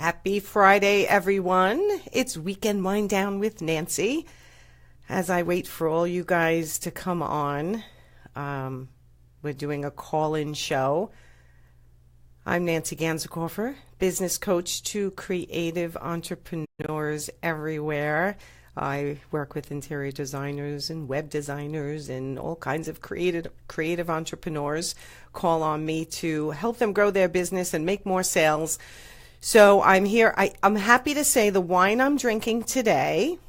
Happy Friday, everyone. It's Weekend Wind Down with Nancy. As I wait for all you guys to come on, we're doing a call-in show. I'm Nancy Ganzikoffer, business coach to creative entrepreneurs everywhere. I work with interior designers and web designers and all kinds of creative entrepreneurs. Call on me to help them grow their business and make more sales. So I'm here. I'm happy to say the wine I'm drinking today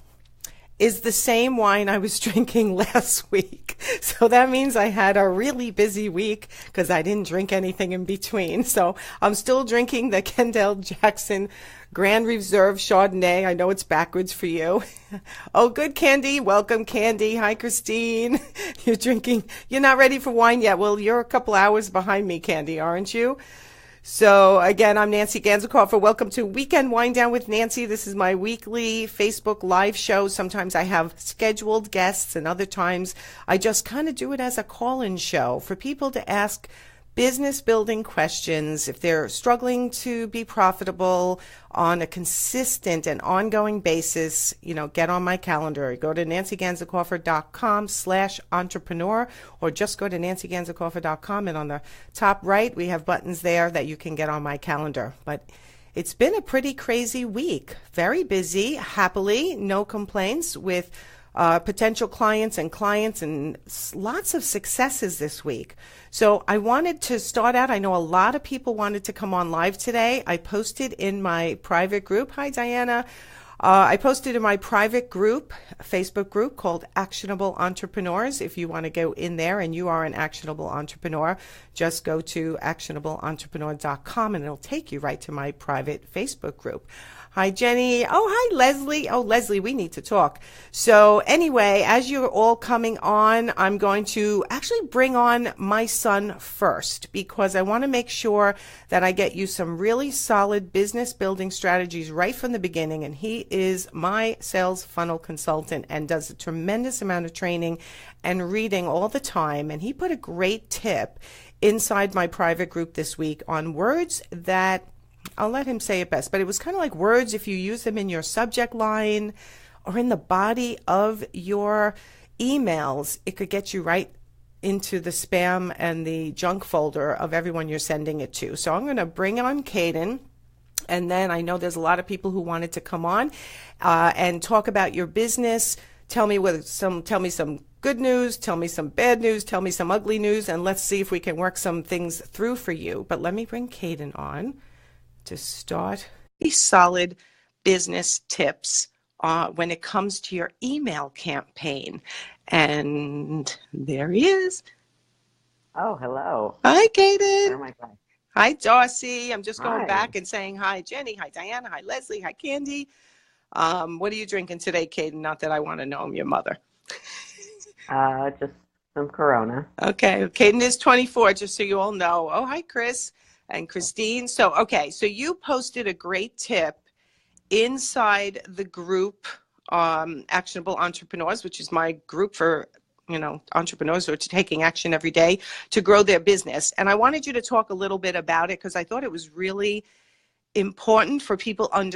is the same wine I was drinking last week. So that means I had a really busy week because I didn't drink anything in between. So I'm still drinking the Kendall Jackson Grand Reserve Chardonnay. I know it's backwards for you. Oh, good, Candy. Welcome, Candy. Hi, Christine. You're not ready for wine yet. Well, you're a couple hours behind me, Candy, aren't you? So again, I'm Nancy Ganzikoffer. Welcome to Weekend Wind Down with Nancy. This is my weekly Facebook live show. Sometimes I have scheduled guests and other times I just kind of do it as a call-in show for people to ask business building questions. If they're struggling to be profitable on a consistent and ongoing basis, get on my calendar. Go to nancyganzikoffer.com/entrepreneur or just go to nancyganzikoffer.com, and on the top right, we have buttons there that you can get on my calendar. But it's been a pretty crazy week. Very busy, happily, no complaints with potential clients and lots of successes this week. So I wanted to start out. I know a lot of people wanted to come on live today. I posted in my private group. Hi, Diana. I posted in my private group, a Facebook group called Actionable Entrepreneurs. If you want to go in there and you are an actionable entrepreneur, just go to actionableentrepreneur.com and it'll take you right to my private Facebook group. Hi, Jenny. Oh, hi, Leslie. Oh, Leslie, we need to talk. So anyway, as you're all coming on, I'm going to actually bring on my son first because I want to make sure that I get you some really solid business building strategies right from the beginning. And he is my sales funnel consultant and does a tremendous amount of training and reading all the time. And he put a great tip inside my private group this week on words that I'll let him say it best, but it was kind of like words, if you use them in your subject line or in the body of your emails, it could get you right into the spam and the junk folder of everyone you're sending it to. So I'm going to bring on Caden. And then I know there's a lot of people who wanted to come on and talk about your business. Tell me some good news, tell me some bad news, tell me some ugly news, and let's see if we can work some things through for you. But let me bring Caden on to start these solid business tips when it comes to your email campaign. And there he is. Oh, hello. Hi, Caden. Where am I going? Hi, Darcy. I'm just going Hi. back and saying hi, Jenny. Hi, Diana. Hi, Leslie. Hi, Candy. What are you drinking today, Caden? Not that I want to know I'm your mother. Just some Corona. Okay. Caden is 24, just so you all know. Oh, hi, Chris and Christine. So you posted a great tip inside the group, Actionable Entrepreneurs, which is my group for, entrepreneurs who are taking action every day to grow their business. And I wanted you to talk a little bit about it because I thought it was really important for people hi,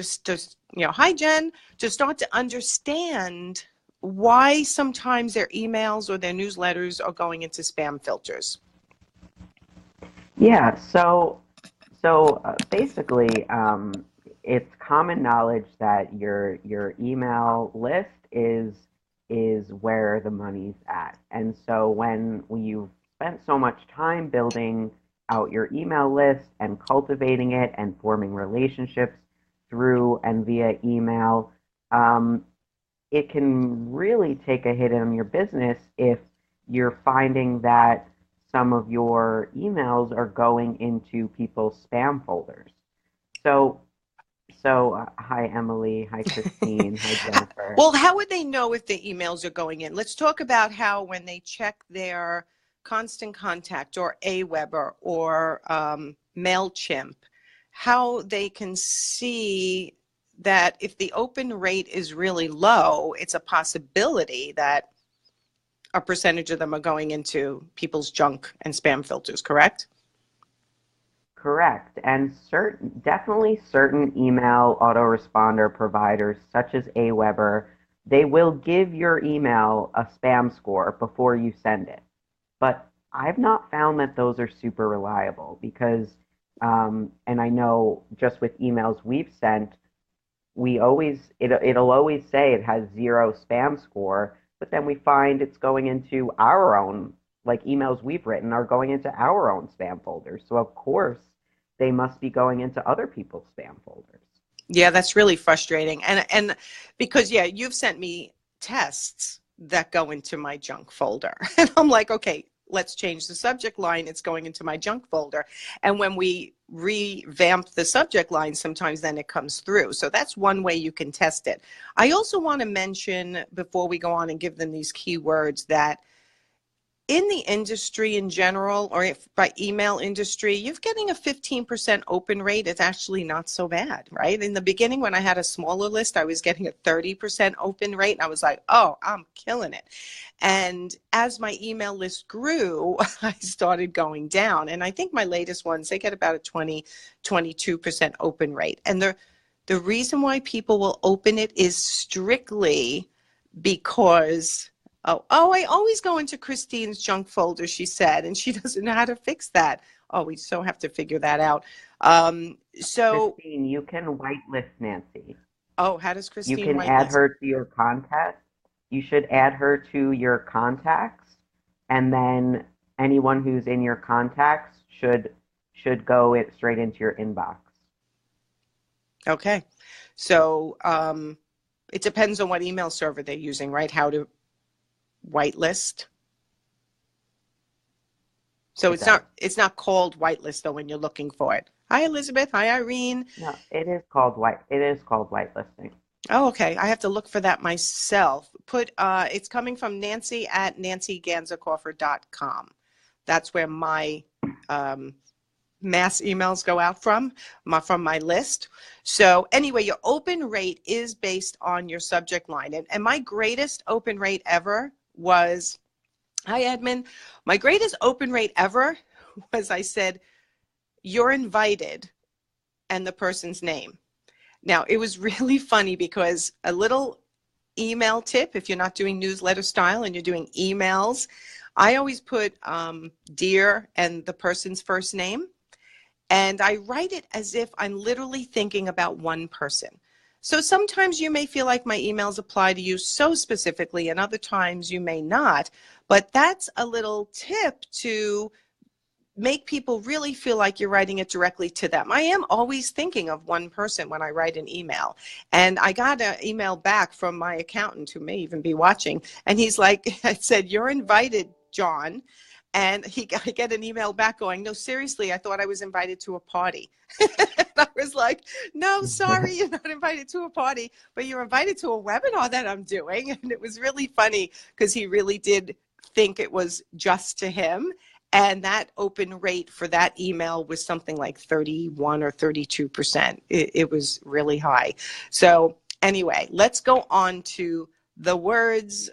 Jen, to start to understand why sometimes their emails or their newsletters are going into spam filters. Yeah, so basically, it's common knowledge that your email list is where the money's at. And so when you've spent so much time building out your email list and cultivating it and forming relationships through and via email, it can really take a hit on your business if you're finding that some of your emails are going into people's spam folders. So hi, Emily. Hi, Christine. Hi, Jennifer. Well, how would they know if the emails are going in? Let's talk about how when they check their Constant Contact or Aweber or MailChimp, how they can see that if the open rate is really low, it's a possibility that a percentage of them are going into people's junk and spam filters, correct? Correct. And definitely certain email autoresponder providers, such as Aweber, they will give your email a spam score before you send it. But I've not found that those are super reliable because, and I know just with emails we've sent, it'll always say it has zero spam score, but then we find it's going into our own, like emails we've written are going into our own spam folders. So of course they must be going into other people's spam folders. Yeah, that's really frustrating. And because yeah, you've sent me tests that go into my junk folder. And I'm like, okay, let's change the subject line. It's going into my junk folder. And when we revamp the subject line, sometimes then it comes through. So that's one way you can test it. I also want to mention before we go on and give them these keywords that in the industry in general, or if by email industry, you're getting a 15% open rate. It's actually not so bad, right? In the beginning, when I had a smaller list, I was getting a 30% open rate. And I was like, oh, I'm killing it. And as my email list grew, I started going down. And I think my latest ones, they get about a 22% open rate. And the reason why people will open it is strictly because I always go into Christine's junk folder, she said, and she doesn't know how to fix that. Oh, we so have to figure that out. So, Christine, you can whitelist Nancy. oh, how does You Christine can add whitelist? her to your contacts. You should add her to your contacts, and then anyone who's in your contacts should go it straight into your inbox. Okay. So, it depends on what email server they're using, right? How to whitelist. So It does. it's not called whitelist though when you're looking for it. Hi, Elizabeth. Hi, Irene. No, it is called whitelisting. Oh, okay. I have to look for that myself. It's coming from Nancy at nancyganzacoffer.com. That's where my mass emails go out from my list. So anyway, your open rate is based on your subject line. And my greatest open rate ever was, hi, Edmund. My greatest open rate ever was I said, you're invited, and the person's name. Now, it was really funny because a little email tip, if you're not doing newsletter style and you're doing emails, I always put dear and the person's first name. And I write it as if I'm literally thinking about one person. So sometimes you may feel like my emails apply to you so specifically, and other times you may not. But that's a little tip to make people really feel like you're writing it directly to them. I am always thinking of one person when I write an email. And I got an email back from my accountant who may even be watching. And he's like, I said, you're invited, John. And I get an email back going, no, seriously, I thought I was invited to a party. And I was like, no, sorry, you're not invited to a party, but you're invited to a webinar that I'm doing. And it was really funny because he really did think it was just to him. And that open rate for that email was something like 31 or 32%. It was really high. So anyway, let's go on to the words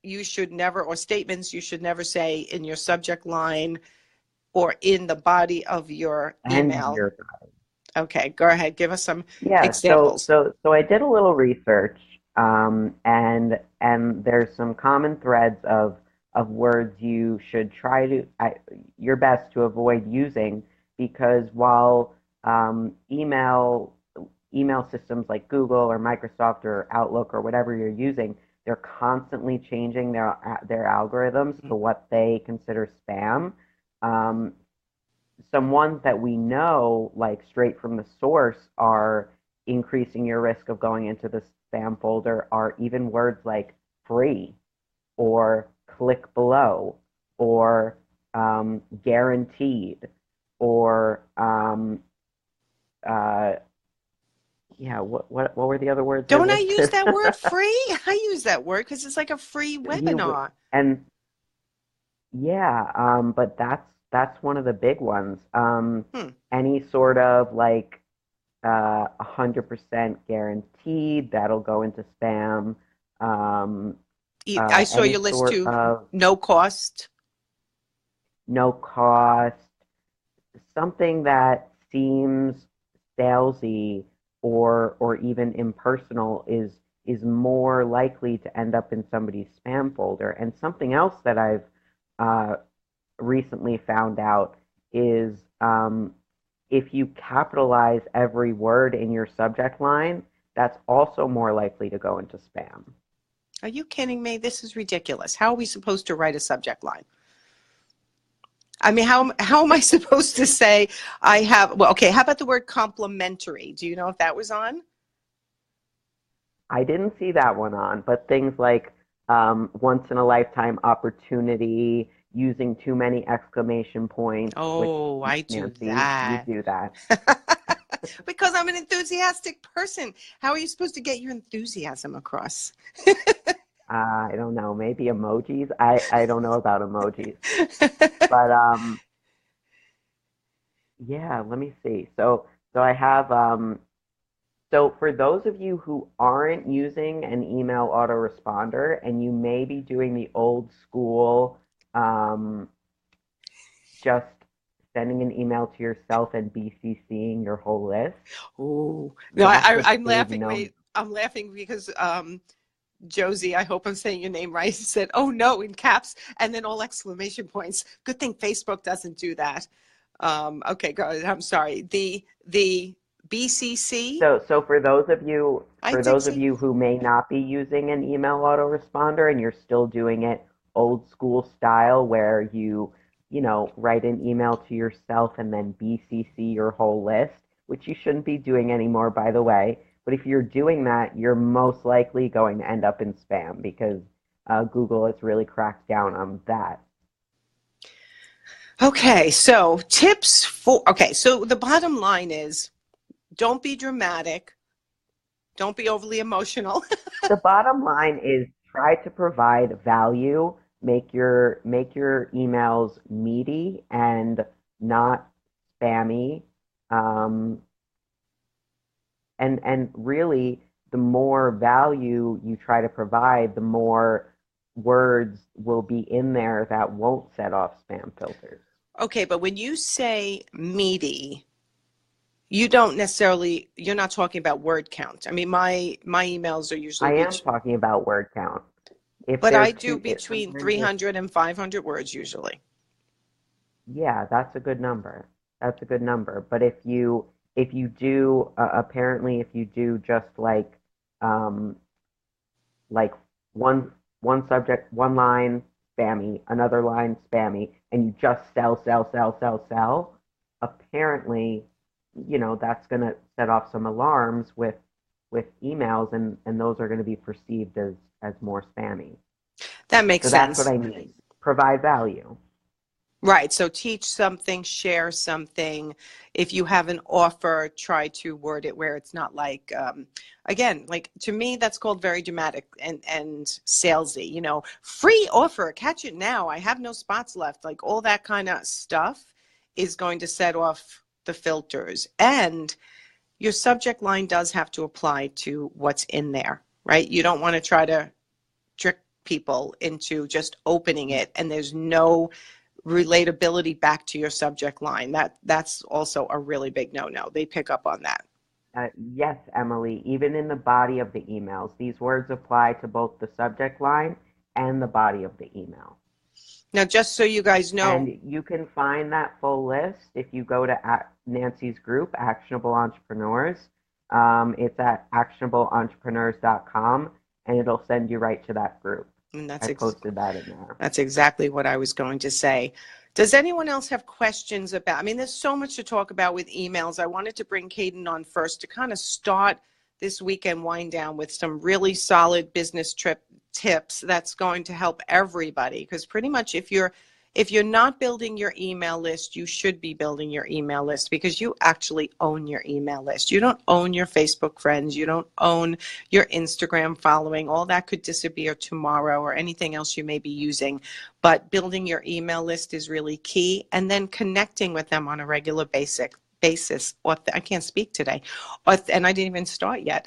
you should never, or statements you should never say in your subject line or in the body of your And email. your Okay, go ahead. Give us some Yeah, examples. so I did a little research, and there's some common threads of words you should try your best to avoid using because while email systems like Google or Microsoft or Outlook or whatever you're using, they're constantly changing their algorithms to what they consider spam. Um, some ones that we know, like straight from the source, are increasing your risk of going into the spam folder are even words like free or click below or guaranteed or uh, yeah, what were the other words I Don't I use listed? that word free? I use that word because it's like a free you webinar. and Yeah, but that's one of the big ones. Hmm. Any sort of like 100% guaranteed that'll go into spam. Um, I saw any your list sort too. of No cost. no cost. something that seems salesy or even impersonal is more likely to end up in somebody's spam folder. And something else that I've uh, recently found out is if you capitalize every word in your subject line, that's also more likely to go into spam. Are you kidding me? This is ridiculous. How are we supposed to write a subject line? I mean, how am I supposed to say I have, well, okay, how about the word complimentary? Do you know if that was on? I didn't see that one on, but things like once in a lifetime opportunity, using too many exclamation points, which, Oh, I do Nancy, you that. do that. Because I'm an enthusiastic person. How are you supposed to get your enthusiasm across? I don't know, maybe emojis. I don't know about emojis, but yeah, let me see. So I have so for those of you who aren't using an email autoresponder and you may be doing the old school, um, just sending an email to yourself and BCCing your whole list, Oh, no, that's a I'm big laughing. no. Wait, I'm laughing because Josie, I hope I'm saying your name right, said, "Oh no," in caps, and then all exclamation points. Good thing Facebook doesn't do that. Okay, go ahead. I'm sorry. The BCC, So I for did those of see. you who may not be using an email autoresponder and you're still doing it old school style where you know, write an email to yourself and then BCC your whole list, which you shouldn't be doing anymore, by the way. But if you're doing that, you're most likely going to end up in spam because Google has really cracked down on that. Okay, so tips for, okay, so the bottom line is don't be dramatic, don't be overly emotional. The bottom line is try to provide value, make your emails meaty and not spammy. Um, and really the more value you try to provide, the more words will be in there that won't set off spam filters. Okay, but when you say meaty, you don't necessarily, you're not talking about word count. I mean, my emails are usually, I am talking about word count. If but they're I do too, if between sometimes if 300 and 500 words usually. Yeah, that's a good number. That's a good number. But if you do apparently if you do just um like one one subject, one line spammy, another line spammy, and you just sell, apparently, you know, that's going to set off some alarms with emails and those are going to be perceived as more spammy. That makes So that's what sense. I mean. Provide value. Right. So teach something, share something. If you have an offer, try to word it where it's not like, again, like to me, that's called very dramatic and salesy. You know, free offer, catch it now. I have no spots left. Like all that kind of stuff is going to set off the filters. And your subject line does have to apply to what's in there, right? You don't want to try to trick people into just opening it and there's no relatability back to your subject line. That's also a really big no-no. They pick up on that. Yes, Emily, even in the body of the emails, these words apply to both the subject line and the body of the email. Now, just so you guys know, And you can find that full list if you go to Nancy's group, Actionable Entrepreneurs. It's at actionableentrepreneurs.com, and it'll send you right to that group. and I posted that in there. that's exactly what I was going to say. Does anyone else have questions about? I mean, there's so much to talk about with emails. I wanted to bring Caden on first to kind of start this weekend wind down with some really solid business trip tips that's going to help everybody. Because pretty much if you're not building your email list, you should be building your email list because you actually own your email list. You don't own your Facebook friends. You don't own your Instagram following. All that could disappear tomorrow or anything else you may be using. But building your email list is really key. And then connecting with them on a regular basis. I can't speak today. And I didn't even start yet.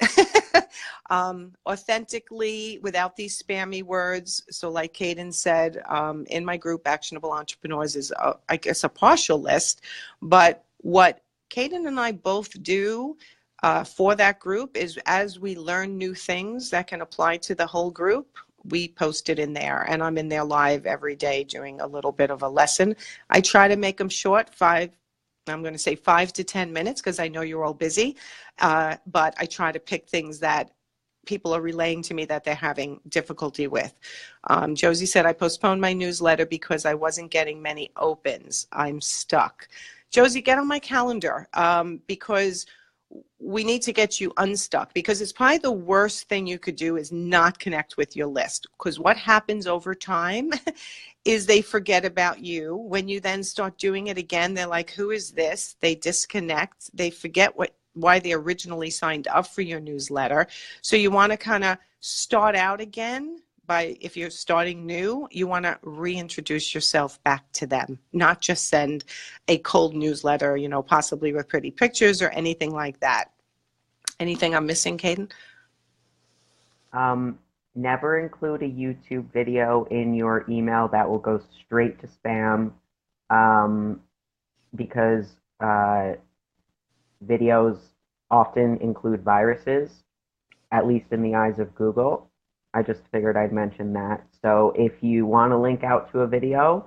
Authentically, without these spammy words. So like Caden said, in my group, Actionable Entrepreneurs is, I guess, a partial list. But what Caden and I both do for that group is, as we learn new things that can apply to the whole group, we post it in there, and I'm in there live every day doing a little bit of a lesson. I try to make them short, I'm going to say 5 to 10 minutes, because I know you're all busy, but I try to pick things that people are relaying to me that they're having difficulty with. Josie said, I postponed my newsletter because I wasn't getting many opens. I'm stuck. Josie, get on my calendar, because we need to get you unstuck, because it's probably the worst thing you could do is not connect with your list. Because what happens over time is they forget about you. When you then start doing it again, they're like, who is this? They disconnect. They forget why they originally signed up for your newsletter. So you want to kind of start out again. If you're starting new, you want to reintroduce yourself back to them, not just send a cold newsletter, possibly with pretty pictures or anything like that. Anything I'm missing, Caden? Never include a YouTube video in your email. That will go straight to spam, because videos often include viruses, at least in the eyes of Google. I just figured I'd mention that. So if you want to link out to a video,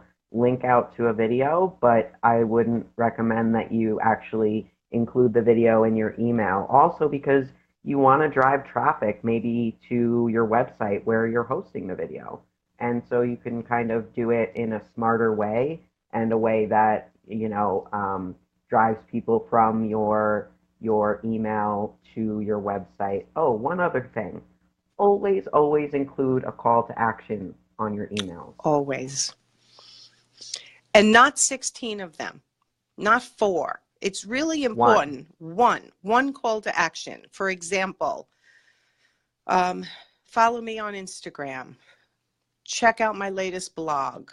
but I wouldn't recommend that you actually include the video in your email. Also, because you want to drive traffic maybe to your website where you're hosting the video. And so you can kind of do it in a smarter way, and a way that, drives people from your email to your website. Oh, one other thing. Always include a call to action on your emails. Always. And not 16 of them, not 4. It's really important. One call to action. For example, follow me on Instagram. Check out my latest blog.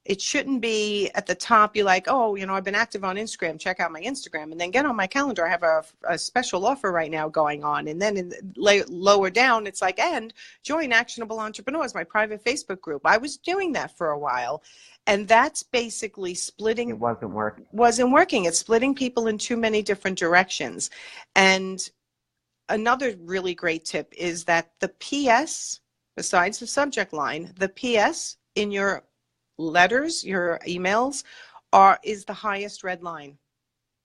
It shouldn't be at the top. You're like, oh, I've been active on Instagram. Check out my Instagram, and then get on my calendar. I have a special offer right now going on. And then lower down, it's like, and join Actionable Entrepreneurs, my private Facebook group. I was doing that for a while, and that's basically splitting. It wasn't working. It's splitting people in too many different directions. And another really great tip is that the PS, besides the subject line, the PS in your letters, your emails, is the highest red line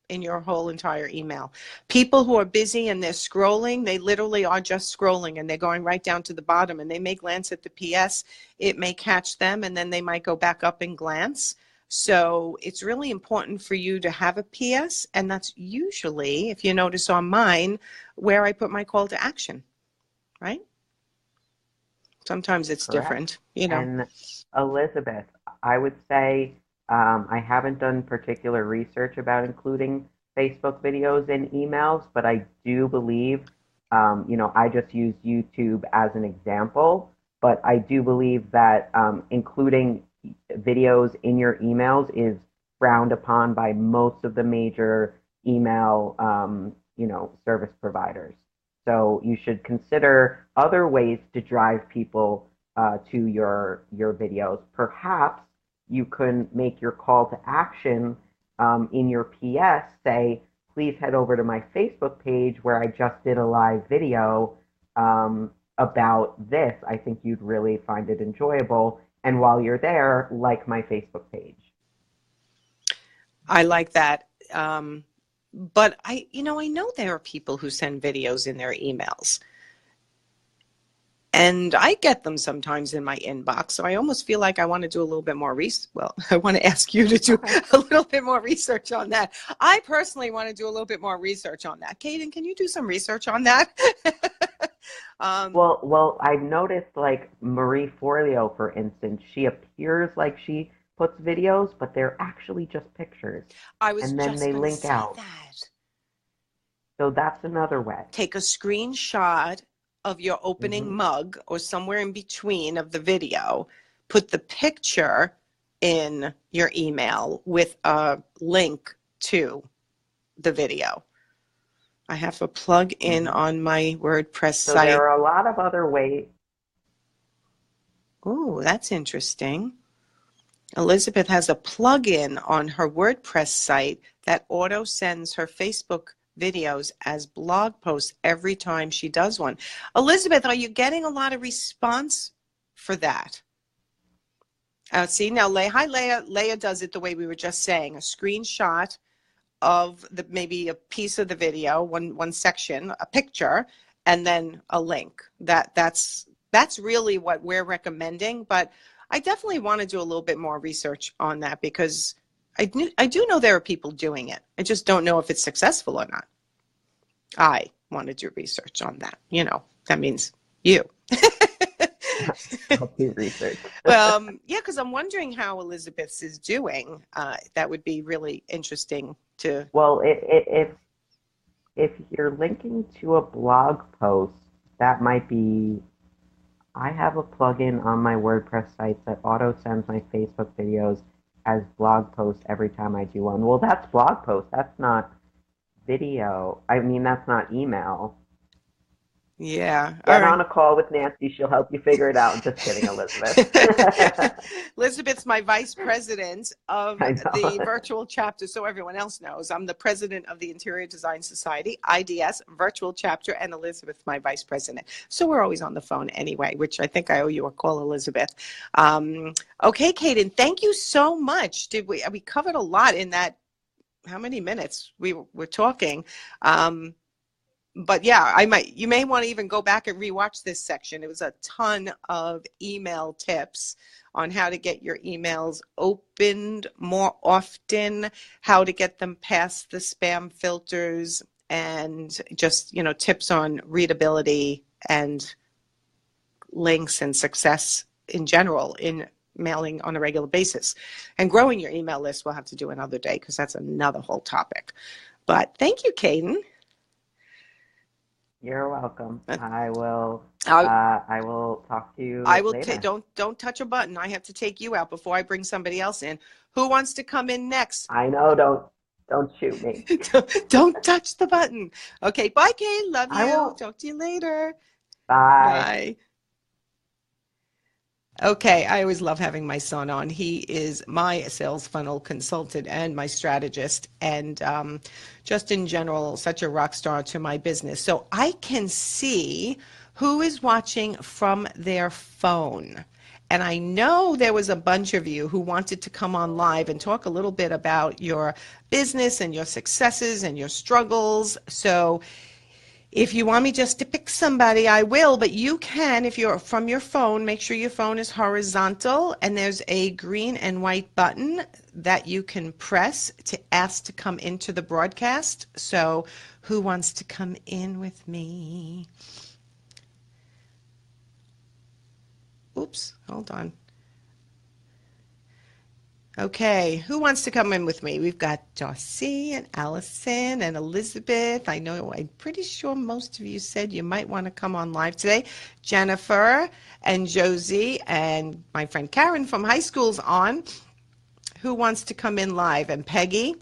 in your whole entire email. People who are busy and they're scrolling, they literally are just scrolling, and they're going right down to the bottom, and they may glance at the PS. It may catch them, and then they might go back up and glance. So it's really important for you to have a PS, and that's usually, if you notice on mine, where I put my call to action, right? Sometimes it's Correct. different, And Elizabeth, I would say, I haven't done particular research about including Facebook videos in emails, but I do believe, I just use YouTube as an example, but I do believe that including videos in your emails is frowned upon by most of the major email, service providers. So you should consider other ways to drive people to your videos. Perhaps you can make your call to action in your PS, say, please head over to my Facebook page where I just did a live video about this. I think you'd really find it enjoyable. And while you're there, like my Facebook page. I like that. But I know there are people who send videos in their emails. And I get them sometimes in my inbox. So I almost feel like I want to do a little bit more research. Well, I want to ask you to do a little bit more research on that. I personally want to do a little bit more research on that. Caden, can you do some research on that? Well, I've noticed, like Marie Forleo, for instance, she appears like she puts videos, but they're actually just pictures. And then they link out. That. So that's another way. Take a screenshot of your opening mug or somewhere in between of the video, put the picture in your email with a link to the video. I have a plug in Mhm. on my WordPress So there site. are a lot of other ways. Oh, that's interesting. Elizabeth has a plug-in on her WordPress site that auto sends her Facebook videos as blog posts every time she does one. Elizabeth, are you getting a lot of response for that? See, now, hi, Leah. Leah does it the way we were just saying, a screenshot of the maybe a piece of the video, one section, a picture, and then a link. That's really what we're recommending. But I definitely want to do a little bit more research on that because I do know there are people doing it. I just don't know if it's successful or not. I want to do research on that. That means you. I'll do research. Yeah, because I'm wondering how Elizabeth's is doing. That would be really interesting to. Well, if you're linking to a blog post, that might be. I have a plugin on my WordPress site that auto sends my Facebook videos as blog posts every time I do one. Well, that's blog post. That's not video. I mean, that's not email. Yeah. All Get right. on a call with Nancy. She'll help you figure it out. I'm just kidding, Elizabeth. Elizabeth's my vice president of I the know. virtual chapter, so everyone else knows. I'm the president of the Interior Design Society, IDS, virtual chapter, and Elizabeth's my vice president. So we're always on the phone anyway, which I think I owe you a call, Elizabeth. Okay, Kaden, thank you so much. We covered a lot in that, how many minutes we were talking? But yeah, you may want to even go back and rewatch this section. It was a ton of email tips on how to get your emails opened more often, how to get them past the spam filters, and just, tips on readability and links and success in general in mailing on a regular basis. And growing your email list we'll have to do another day because that's another whole topic. But thank you, Kaden. You're welcome. Uh, I will. I, I will talk to I you will later. don't touch a button. I have to take you out before I bring somebody else in. Who wants to come in next? I know. Don't shoot me. Don't touch the button. Okay, bye, Kate. Love I you. won't. Talk to you later. Bye. Bye. Okay, I always love having my son on. He is my sales funnel consultant and my strategist, and just in general, such a rock star to my business. So I can see who is watching from their phone. And I know there was a bunch of you who wanted to come on live and talk a little bit about your business and your successes and your struggles. So if you want me just to pick somebody, I will, but you can, if you're from your phone, make sure your phone is horizontal and there's a green and white button that you can press to ask to come into the broadcast. So who wants to come in with me? Oops, hold on. Okay, who wants to come in with me? We've got Darcy and Allison and Elizabeth. I'm pretty sure most of you said you might want to come on live today. Jennifer and Josie and my friend Karen from high school's on. Who wants to come in live? And Peggy?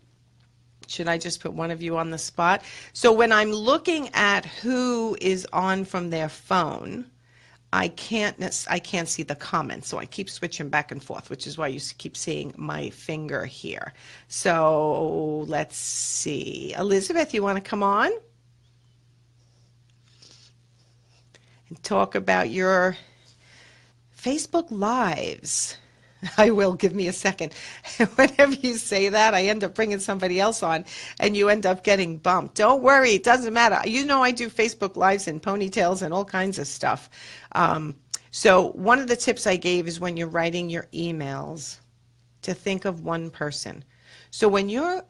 Should I just put one of you on the spot? So when I'm looking at who is on from their phone, I can't see the comments, so I keep switching back and forth, which is why you keep seeing my finger here. So let's see. Elizabeth, you want to come on and talk about your Facebook Lives? I will. Give me a second. Whenever you say that, I end up bringing somebody else on and you end up getting bumped. Don't worry. It doesn't matter. I do Facebook Lives and ponytails and all kinds of stuff. So one of the tips I gave is when you're writing your emails to think of one person. So when you're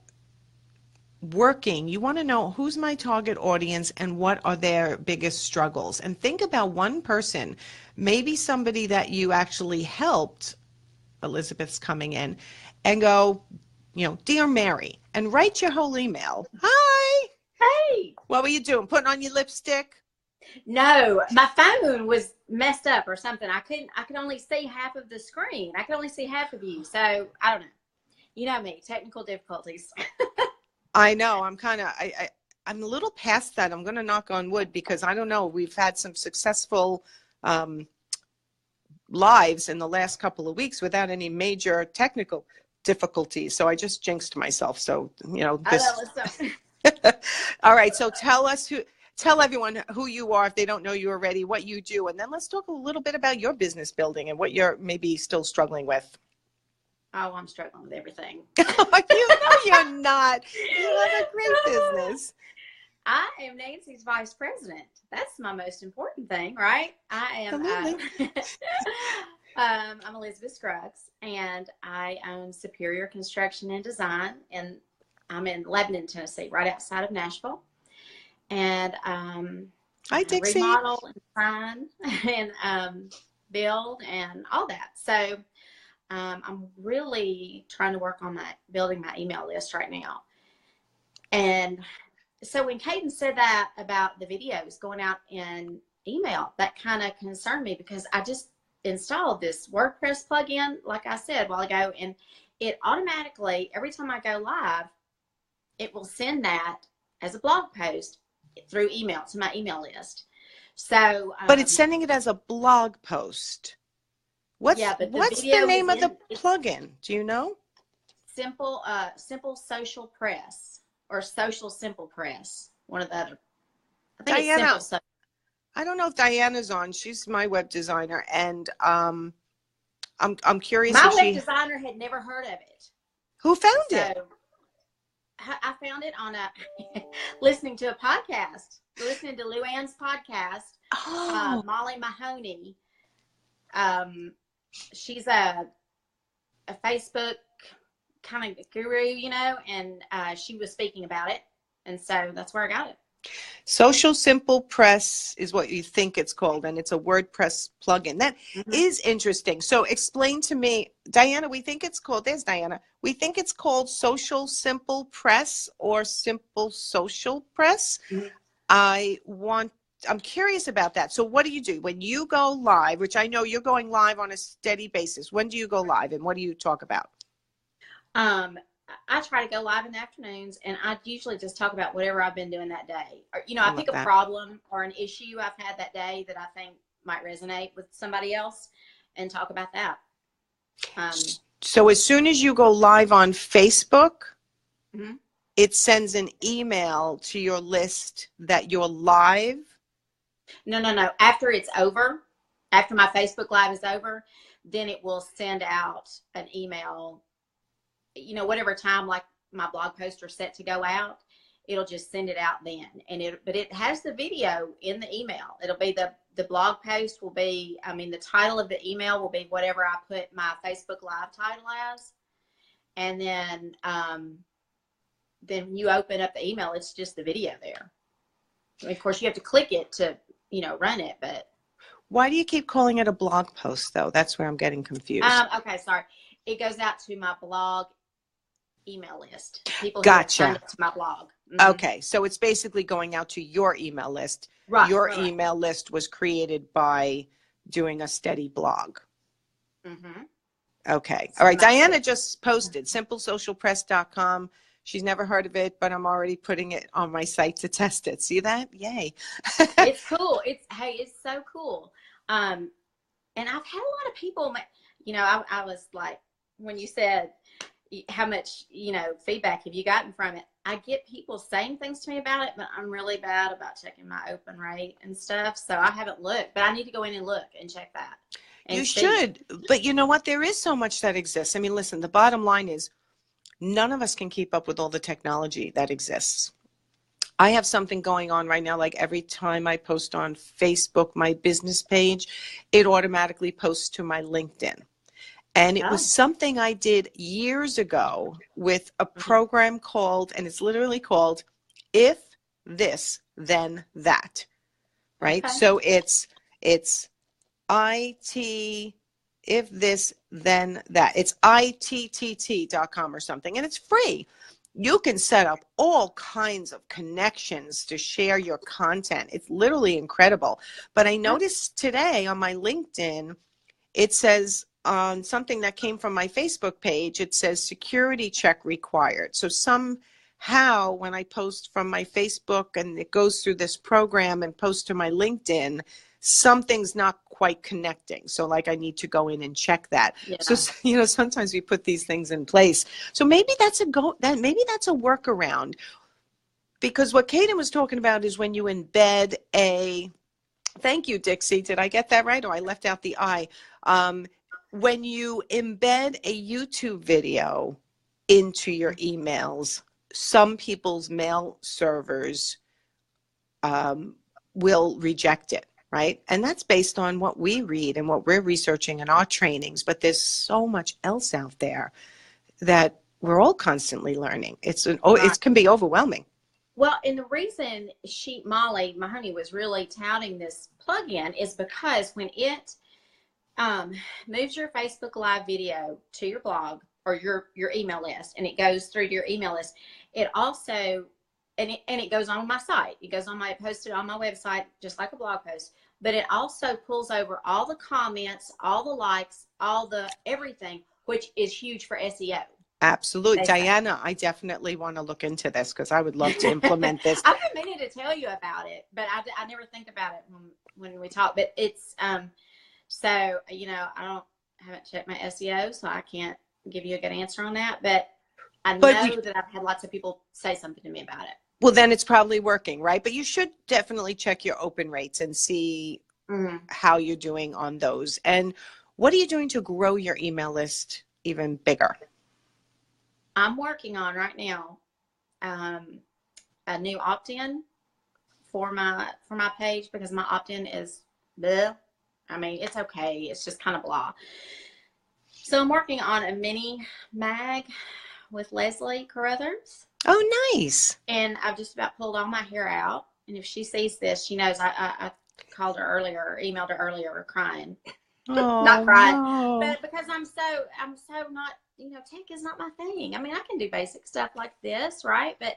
working, you want to know who's my target audience and what are their biggest struggles. And think about one person, maybe somebody that you actually helped. Elizabeth's coming in, and go, Dear Mary, and write your whole email. Hi. Hey. What were you doing? Putting on your lipstick? No, my phone was messed up or something. I could only see half of the screen. I could only see half of you. So I don't know. You know me, technical difficulties. I know. I'm a little past that. I'm going to knock on wood because I don't know. We've had some successful um, lives in the last couple of weeks without any major technical difficulties. So I just jinxed myself. So, I this. know, so. All right. So tell everyone who you are if they don't know you already, what you do, and then let's talk a little bit about your business building and what you're maybe still struggling with. Oh, I'm struggling with everything. You're not. You have a great business. I am Nancy's vice president. That's my most important thing, right? I am. I'm Elizabeth Scruggs, and I own Superior Construction and Design, and I'm in Lebanon, Tennessee, right outside of Nashville. And Hi, Dixie. Remodel and design and build and all that. So I'm really trying to work on building my email list right now. And so when Caden said that about the videos going out in email, that kind of concerned me because I just installed this WordPress plugin, like I said a while ago, and it automatically, every time I go live, it will send that as a blog post through email to my email list. So, but it's sending it as a blog post. What's the name of the plugin? Do you know? Simple Social Press or Social Simple Press. One or the other. I think Diana, it's Simple. I don't know if Diana's on. She's my web designer, and I'm curious. My web designer had never heard of it. Who found it? I found it on listening to a podcast, listening to Lou Ann's podcast. Oh. Molly Mahoney. She's a Facebook kind of guru, and she was speaking about it. And so that's where I got it. Social Simple Press is what you think it's called, and it's a WordPress plugin. That is interesting. So explain to me, Diana, there's Diana. We think it's called Social Simple Press or Simple Social Press. I'm curious about that. So what do you do when you go live, which I know you're going live on a steady basis? When do you go live and what do you talk about? I try to go live in the afternoons, and I usually just talk about whatever I've been doing that day. Or, I pick a problem or an issue I've had that day that I think might resonate with somebody else and talk about that. So as soon as you go live on Facebook, it sends an email to your list that you're live? No. After it's over, after my Facebook Live is over, then it will send out an email, whatever time like my blog posts are set to go out, it'll just send it out then. But it has the video in the email. It'll be the blog post will be, the title of the email will be whatever I put my Facebook Live title as. And then you open up the email, it's just the video there. Of course, you have to click it to, run it, but. Why do you keep calling it a blog post, though? That's where I'm getting confused. Okay, sorry. It goes out to my blog email list. People gotcha. Who send it to my blog. Okay, so it's basically going out to your email list. Right. Your email list was created by doing a steady blog. Okay. All right. Diana just posted simplesocialpress.com. She's never heard of it, but I'm already putting it on my site to test it. See that? Yay. It's cool. It's so cool. And I've had a lot of people, I was like, when you said how much, feedback have you gotten from it? I get people saying things to me about it, but I'm really bad about checking my open rate and stuff. So I haven't looked, but I need to go in and look and check that. You should. But you know what? There is so much that exists. Listen, the bottom line is none of us can keep up with all the technology that exists. I have something going on right now, like every time I post on Facebook, my business page, it automatically posts to my LinkedIn. And it was something I did years ago with a program called, and it's literally called If This, Then That, right? Okay. So it's IT, if this, then that. It's ITTT.com or something, and it's free. You can set up all kinds of connections to share your content. It's literally incredible. But I noticed today on my LinkedIn, it says on something that came from my Facebook page, it says security check required. So somehow how when I post from my Facebook and it goes through this program and post to my LinkedIn, something's not quite connecting. So like I need to go in and check that. Yeah. So, you know, sometimes we put these things in place. So maybe that's a maybe that's a workaround, because what Kaden was talking about is when you embed thank you, Dixie. Did I get that right? Or I left out the I. When you embed a YouTube video into your emails, some people's mail servers will reject it, right? And that's based on what we read and what we're researching in our trainings. But there's so much else out there that we're all constantly learning. It can be overwhelming. Well, and the reason Molly Mahoney was really touting this plugin is because when it moves your Facebook Live video to your blog or your email list, and it goes through to your email list, it also and it goes on my site. It goes on posted on my website just like a blog post, but it also pulls over all the comments, all the likes, all the everything, which is huge for SEO. Absolutely. Diana, I definitely want to look into this because I would love to implement this. I've been meaning to tell you about it, but I never think about it when we talk. But it's, so, you know, haven't checked my SEO, so I can't give you a good answer on that. But I know that I've had lots of people say something to me about it. Well, then it's probably working, right? But you should definitely check your open rates and see how you're doing on those. And what are you doing to grow your email list even bigger? I'm working on right now a new opt-in for my page, because my opt-in is bleh. I mean, it's okay. It's just kind of blah. So I'm working on a mini mag with Leslie Carruthers. Oh, nice. And I've just about pulled all my hair out. And if she sees this, she knows I called her earlier, emailed her earlier, crying. Oh, not crying, no. but because I'm so not, you know, tech is not my thing. I mean, I can do basic stuff like this, right? But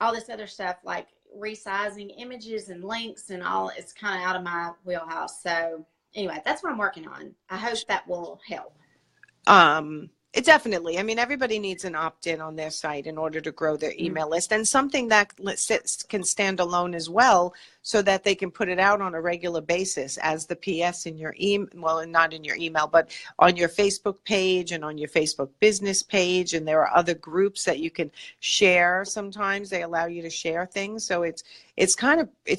all this other stuff like resizing images and links and all, it's kind of out of my wheelhouse. So anyway, that's what I'm working on. I hope that will help. It definitely. I mean, everybody needs an opt-in on their site in order to grow their email list, and something that can stand alone as well, so that they can put it out on a regular basis as the PS in your email, well, not in your email, but on your Facebook page and on your Facebook business page. And there are other groups that you can share. Sometimes they allow you to share things. So it's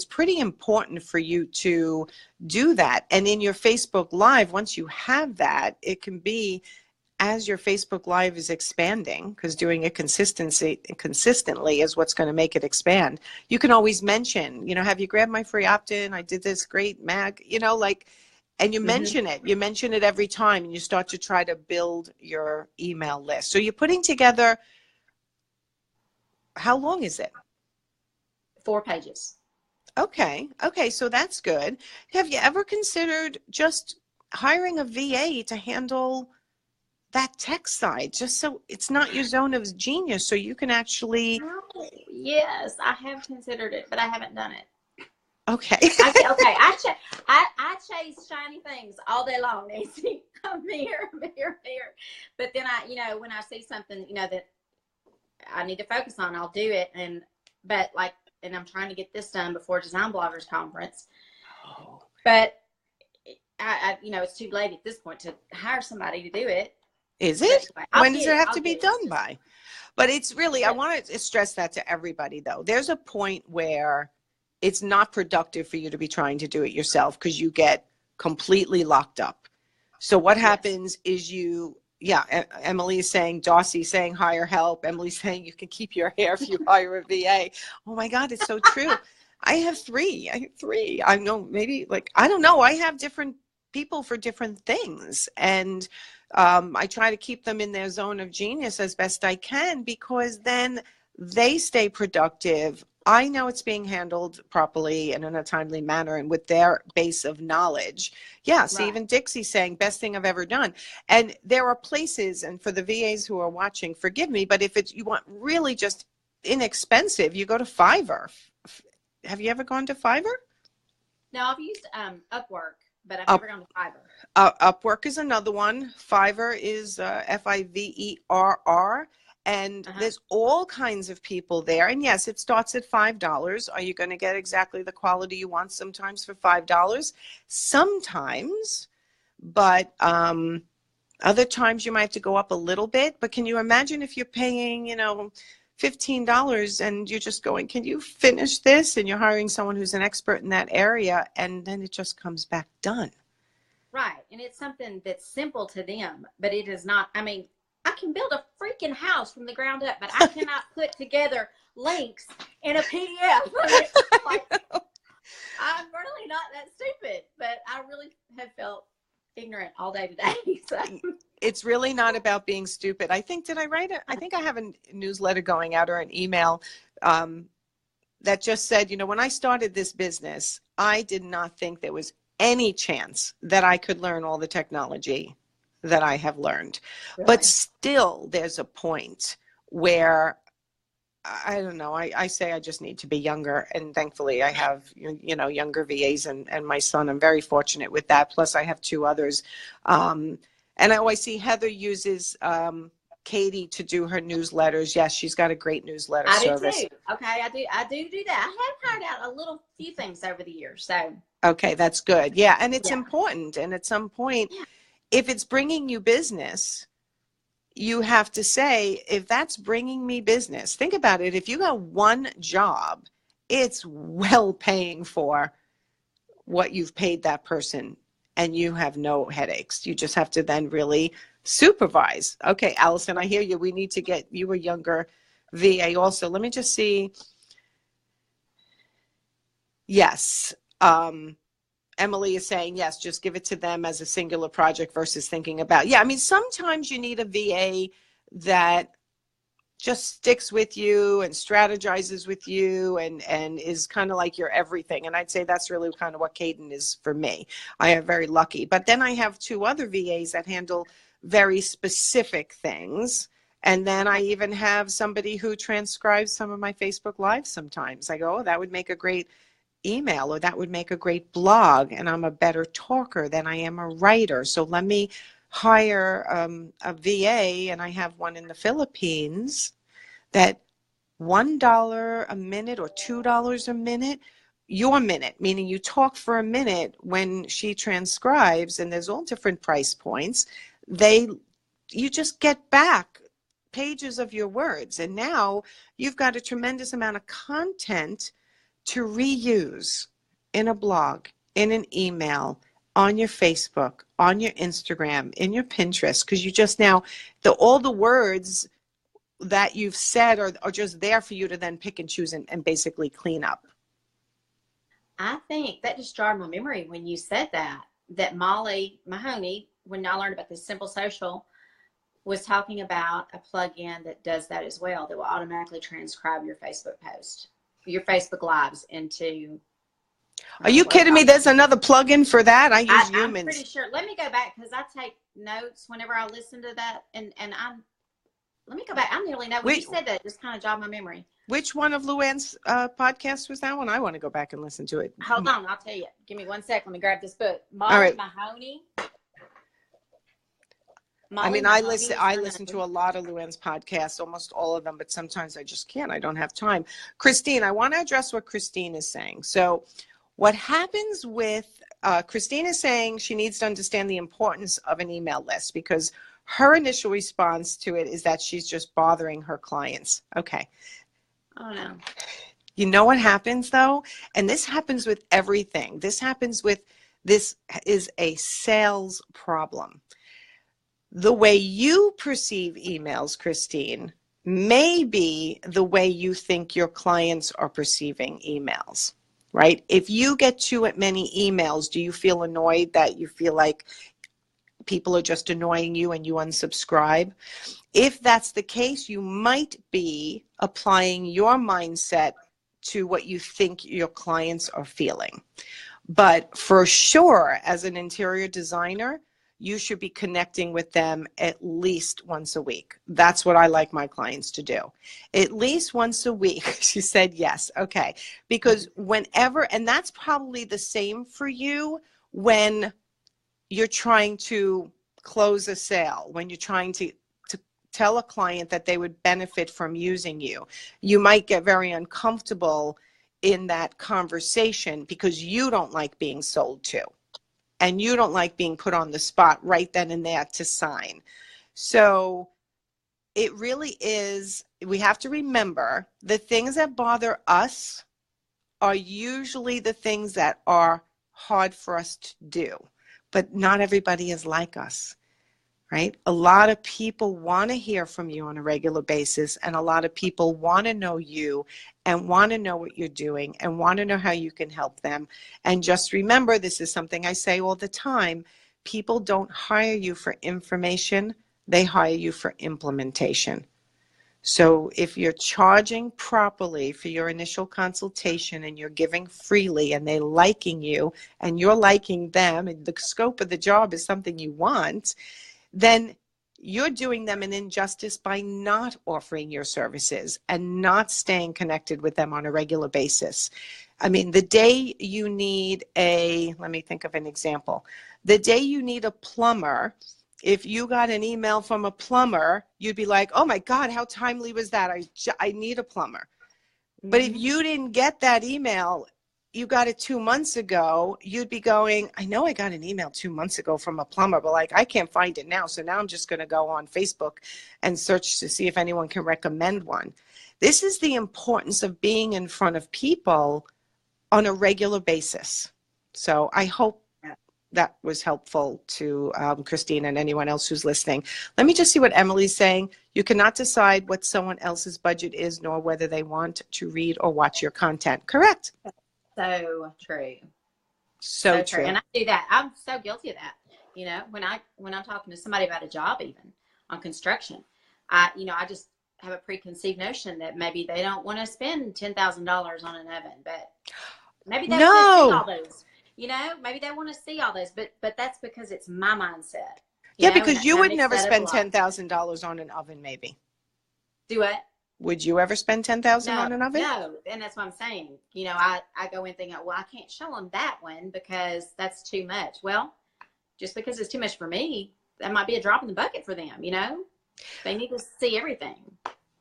pretty important for you to do that. And in your Facebook Live, once you have that, it can be, as your Facebook Live is expanding, because doing it consistently is what's going to make it expand, you can always mention, you know, have you grabbed my free opt-in? I did this great mag, you know, like, and you mention it. You mention it every time, and you start to try to build your email list. So you're putting together, how long is it? 4 pages. Okay. So that's good. Have you ever considered just hiring a VA to handle that tech side, just so it's not your zone of genius, so you can actually... Oh, yes, I have considered it, but I haven't done it. Okay. I chase shiny things all day long, Nancy. I'm here. But then when I see something, you know, that I need to focus on, I'll do it. And I'm trying to get this done before Design Bloggers Conference. Oh. But I it's too late at this point to hire somebody to do it. Is it? When does it have to be done by? But it's really, I want to stress that to everybody, though. There's a point where it's not productive for you to be trying to do it yourself, because you get completely locked up. So what happens is Emily is saying, Darcy's saying hire help. Emily's saying you can keep your hair if you hire a VA. Oh my God, it's so true. I have three. I know, maybe, I don't know. I have different people for different things. And I try to keep them in their zone of genius as best I can, because then they stay productive. I know it's being handled properly and in a timely manner and with their base of knowledge. Yeah, see, even Dixie saying, best thing I've ever done. And there are places, and for the VAs who are watching, forgive me, but if you want really just inexpensive, you go to Fiverr. Have you ever gone to Fiverr? No, I've used Upwork, but I've never gone to Fiverr. Upwork is another one. Fiverr is Fiverr. And there's all kinds of people there. And yes, it starts at $5. Are you going to get exactly the quality you want sometimes for $5? Sometimes, but other times you might have to go up a little bit. But can you imagine if you're paying, $15 and you're just going, can you finish this? And you're hiring someone who's an expert in that area, and then it just comes back done. Right. And it's something that's simple to them, but it is not. I mean, I can build a freaking house from the ground up, but I cannot put together links in a PDF. I'm really not that stupid, but I really have felt ignorant all day today. So. It's really not about being stupid. I think, did I write it? I think I have a newsletter going out or an email that just said, when I started this business, I did not think there was any chance that I could learn all the technology that I have learned. Really? But still, there's a point where, I don't know, I say I just need to be younger. And thankfully, I have, younger VAs and my son. I'm very fortunate with that. Plus, I have 2 others. And I always see Heather uses Katie to do her newsletters. Yes, she's got a great newsletter service. I do too. Okay, I do that. I have hired out a little few things over the years. So. Okay, that's good. Yeah, and it's important. And at some point, if it's bringing you business, you have to say, if that's bringing me business, think about it. If you got one job, it's well paying for what you've paid that person, and you have no headaches. You just have to then really supervise. Okay, Allison, I hear you. We need to get you a younger VA also. Let me just see. Yes. Emily is saying, yes, just give it to them as a singular project versus thinking about, I mean, sometimes you need a VA that just sticks with you and strategizes with you and is kind of like your everything. And I'd say that's really kind of what Caden is for me. I am very lucky. But then I have 2 other VAs that handle very specific things. And then I even have somebody who transcribes some of my Facebook Lives sometimes. I go, that would make a great email, or that would make a great blog, and I'm a better talker than I am a writer. So let me hire a VA, and I have one in the Philippines that $1 a minute or $2 a minute, your minute, meaning you talk for a minute when she transcribes, and there's all different price points. You just get back pages of your words, and now you've got a tremendous amount of content to reuse in a blog, in an email, on your Facebook, on your Instagram, in your Pinterest, because you just now, all the words that you've said are just there for you to then pick and choose and basically clean up. I think that just jarred my memory when you said that Molly Mahoney, when I learned about this Simple Social, was talking about a plugin that does that as well, that will automatically transcribe your Facebook post, your Facebook Lives into. Are you kidding me? There's another plugin for that? I use Humans. I'm pretty sure. Let me go back, because I take notes whenever I listen to that. Let me go back. I nearly know. When you said that, it just kind of jogged my memory. Which one of Luann's podcasts was that one? I want to go back and listen to it. Hold on. I'll tell you. Give me 1 sec. Let me grab this book. Molly Mahoney. I listen to a lot of Luann's podcasts, almost all of them, but sometimes I just can't. I don't have time. Christine, I want to address what Christine is saying. So what happens with Christine is saying she needs to understand the importance of an email list, because her initial response to it is that she's just bothering her clients. Okay. Oh, no. You know what happens, though? And this happens with everything. This is a sales problem. The way you perceive emails, Christine, may be the way you think your clients are perceiving emails, right? If you get too many emails, do you feel annoyed that you feel like people are just annoying you and you unsubscribe? If that's the case, you might be applying your mindset to what you think your clients are feeling. But for sure, as an interior designer, you should be connecting with them at least once a week. That's what I like my clients to do. At least once a week. She said yes. Okay. Because whenever, and that's probably the same for you when you're trying to close a sale, when you're trying to tell a client that they would benefit from using you. You might get very uncomfortable in that conversation because you don't like being sold to, and you don't like being put on the spot right then and there to sign. So it really is, we have to remember the things that bother us are usually the things that are hard for us to do, but not everybody is like us, right? A lot of people want to hear from you on a regular basis, and a lot of people want to know you and want to know what you're doing and want to know how you can help them. And just remember, this is something I say all the time, people don't hire you for information, they hire you for implementation. So if you're charging properly for your initial consultation and you're giving freely and they're liking you and you're liking them and the scope of the job is something you want, then you're doing them an injustice by not offering your services and not staying connected with them on a regular basis. I mean, the day you need let me think of an example. The day you need a plumber, if you got an email from a plumber, you'd be like, oh my God, how timely was that? I need a plumber. But if you didn't get that email, you got it 2 months ago, you'd be going, I know I got an email 2 months ago from a plumber, but like, I can't find it now. So now I'm just going to go on Facebook and search to see if anyone can recommend one. This is the importance of being in front of people on a regular basis. So I hope that was helpful to Christine and anyone else who's listening. Let me just see what Emily's saying. You cannot decide what someone else's budget is, nor whether they want to read or watch your content. Correct. So true. So true. And I do that. I'm so guilty of that. You know, when I'm talking to somebody about a job, even on construction, I just have a preconceived notion that maybe they don't want to spend $10,000 on an oven, but maybe they want to see all those. You know, maybe they want to see all those, but that's because it's my mindset. Yeah, because you would never spend $10,000 on an oven, maybe. Do what? Would you ever spend $10,000 on an oven? No, and that's what I'm saying. You know, I go in thinking, well, I can't show them that one because that's too much. Well, just because it's too much for me, that might be a drop in the bucket for them, you know? They need to see everything.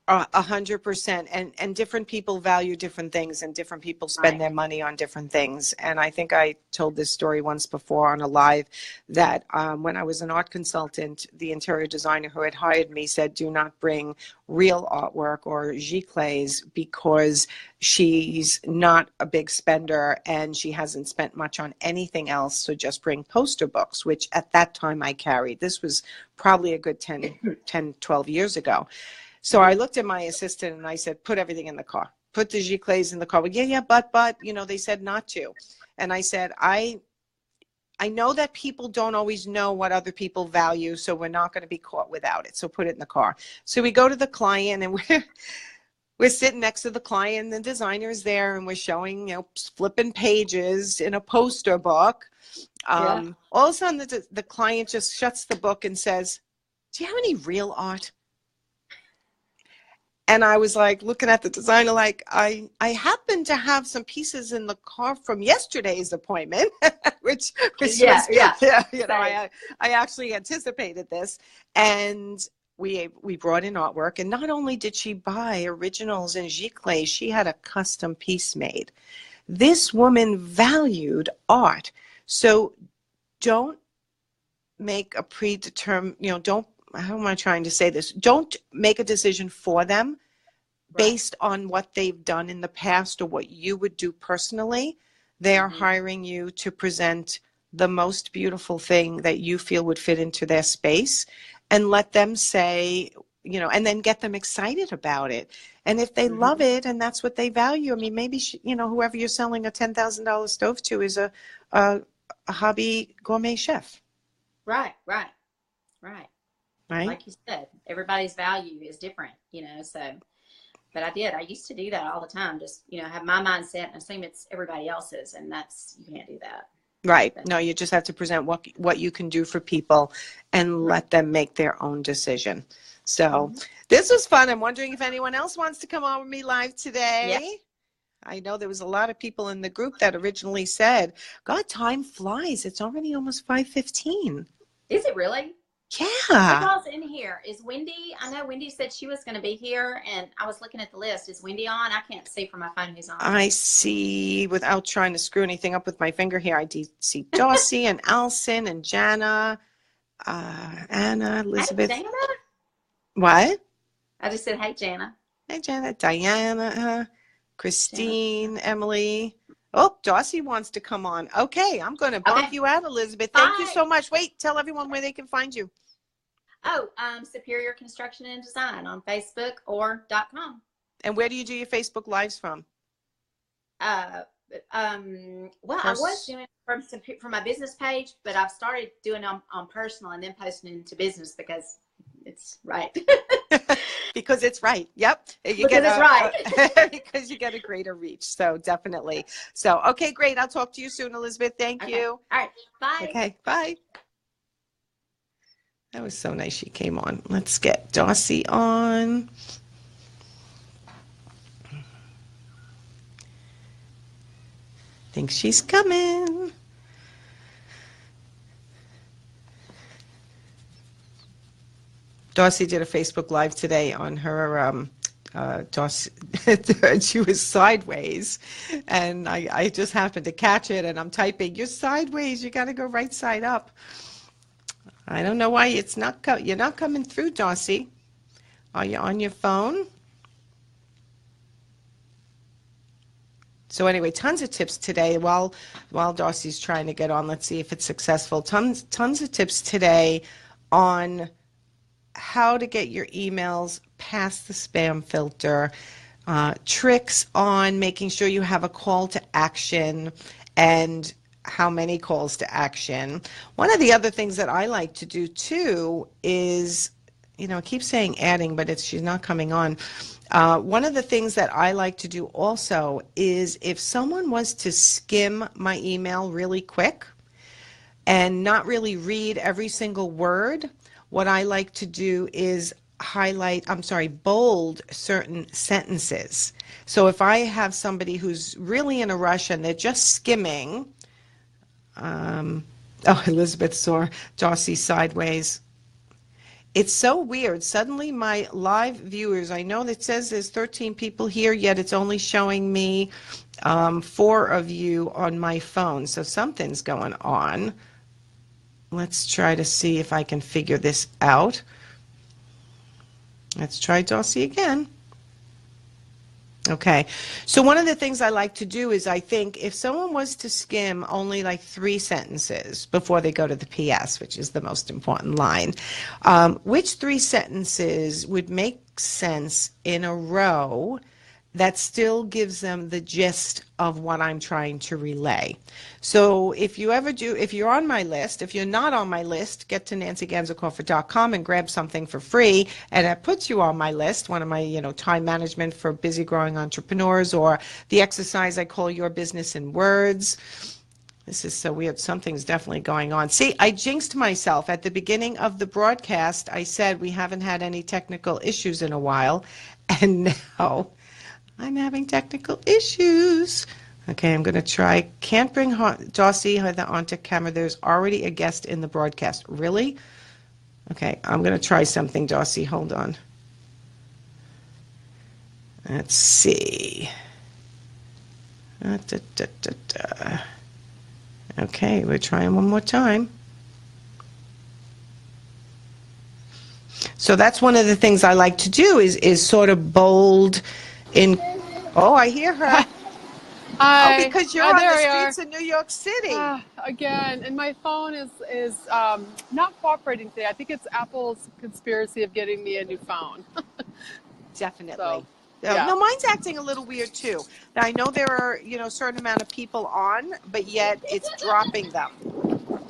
100%. And different people value different things, and different people spend their money on different things. And I think I told this story once before on a live that when I was an art consultant, the interior designer who had hired me said, do not bring real artwork or giclées because she's not a big spender and she hasn't spent much on anything else. So just bring poster books, which at that time I carried. This was probably a good 10, 12 years ago. So I looked at my assistant and I said, put everything in the car. Put the giclées in the car. Well, yeah, but, you know, they said not to. And I said, I know that people don't always know what other people value, so we're not going to be caught without it. So put it in the car. So we go to the client and we're sitting next to the client, and the designer is there, and we're showing, you know, flipping pages in a poster book. All of a sudden the client just shuts the book and says, do you have any real art? And I was like looking at the designer like, I happen to have some pieces in the car from yesterday's appointment, which was, you know, I actually anticipated this. And we brought in artwork. And not only did she buy originals and giclées, she had a custom piece made. This woman valued art. So don't make a predetermined, you know, how am I trying to say this? Don't make a decision for them based on what they've done in the past or what you would do personally. They are hiring you to present the most beautiful thing that you feel would fit into their space, and let them say, you know, and then get them excited about it. And if they love it and that's what they value, I mean, maybe, you know, whoever you're selling a $10,000 stove to is a hobby gourmet chef. Right. Like you said, everybody's value is different, you know, so, but I used to do that all the time. Just, you know, have my mindset and assume it's everybody else's, and you can't do that. Right. No, you just have to present what you can do for people and let them make their own decision. So this was fun. I'm wondering if anyone else wants to come on with me live today. Yep. I know there was a lot of people in the group that originally said, God, time flies. It's already almost 5:15. Is it really? Yeah. Who all's in here? Is Wendy? I know Wendy said she was going to be here, and I was looking at the list. Is Wendy on? I can't see from my phone who's on. I see, without trying to screw anything up with my finger here, I see Dossie and Allison and Jana, Anna, Elizabeth. Hey, Jana. What? I just said, hey, Jana. Hey, Jana, Diana, Christine, Jana. Emily. Oh, Dossie wants to come on. Okay, I'm going to bump you out, Elizabeth. Thank you so much. Wait, tell everyone where they can find you. Oh, Superior Construction and Design on Facebook or .com. And where do you do your Facebook Lives from? Well, I was doing it from my business page, but I've started doing it on personal and then posting into business because it's right. Because it's right. Yep. It's right. Because you get a greater reach. So definitely. So, okay, great. I'll talk to you soon, Elizabeth. Thank you. All right. Bye. Okay. Bye. That was so nice she came on. Let's get Dossie on. Think she's coming. Dossie did a Facebook Live today on her, she was sideways, and I just happened to catch it, and I'm typing, you're sideways, you got to go right side up. I don't know why it's not you're not coming through, Dossie. Are you on your phone? So anyway, tons of tips today while Dossie's trying to get on. Let's see if it's successful. Tons of tips today on how to get your emails past the spam filter, tricks on making sure you have a call to action and how many calls to action. One of the other things that I like to do too is, I keep saying adding, but she's not coming on. One of the things that I like to do also is if someone was to skim my email really quick and not really read every single word, what I like to do is bold certain sentences. So if I have somebody who's really in a rush and they're just skimming, Elizabeth saw Dossie sideways. It's so weird. Suddenly my live viewers, I know that says there's 13 people here, yet it's only showing me 4 of you on my phone. So something's going on. Let's try to see if I can figure this out. Let's try Dossie again. Okay, so one of the things I like to do is I think if someone was to skim only like 3 sentences before they go to the PS, which is the most important line, which 3 sentences would make sense in a row that still gives them the gist of what I'm trying to relay? So if you're on my list, if you're not on my list, get to nancyganzacoffer.com and grab something for free, and it puts you on my list, one of my, time management for busy growing entrepreneurs, or the exercise I call Your Business in Words. This is so weird. Something's definitely going on. See, I jinxed myself. At the beginning of the broadcast, I said we haven't had any technical issues in a while, and now I'm having technical issues. Okay, I'm going to try. Can't bring Dossie onto camera. There's already a guest in the broadcast. Really? Okay, I'm going to try something, Dossie. Hold on. Let's see. Okay, we're trying one more time. So that's one of the things I like to do is sort of bold in. Oh, I hear her. Hi. Oh, because you're on the streets of New York City. Again, and my phone is not cooperating today. I think it's Apple's conspiracy of getting me a new phone. Definitely. So, yeah. No, mine's acting a little weird too. Now, I know there are, a certain amount of people on, but yet it's dropping them.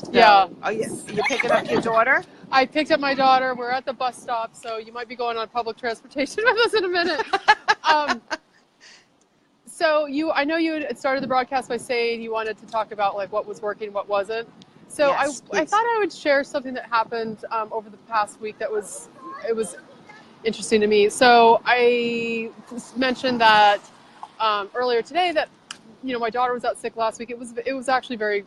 So, yeah. Are you picking up your daughter? I picked up my daughter. We're at the bus stop, so you might be going on public transportation with us in a minute. So I know you had started the broadcast by saying you wanted to talk about like what was working, what wasn't. So yes, I thought I would share something that happened over the past week that was interesting to me. So I mentioned that earlier today that my daughter was out sick last week. It was actually very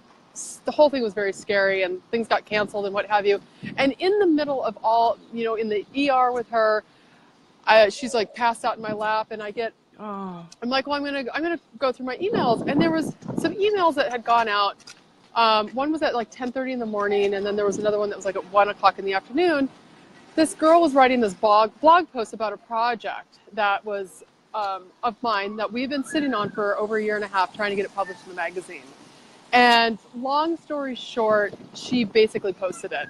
the whole thing was very scary, and things got canceled and what have you. And in the middle of all, in the ER with her, she's like passed out in my lap, and I'm like, well, I'm gonna go through my emails, and there was some emails that had gone out. One was at like 10:30 in the morning, and then there was another one that was like at 1 o'clock in the afternoon. This girl was writing this blog post about a project that was of mine that we've been sitting on for over a year and a half, trying to get it published in the magazine. And long story short, she basically posted it.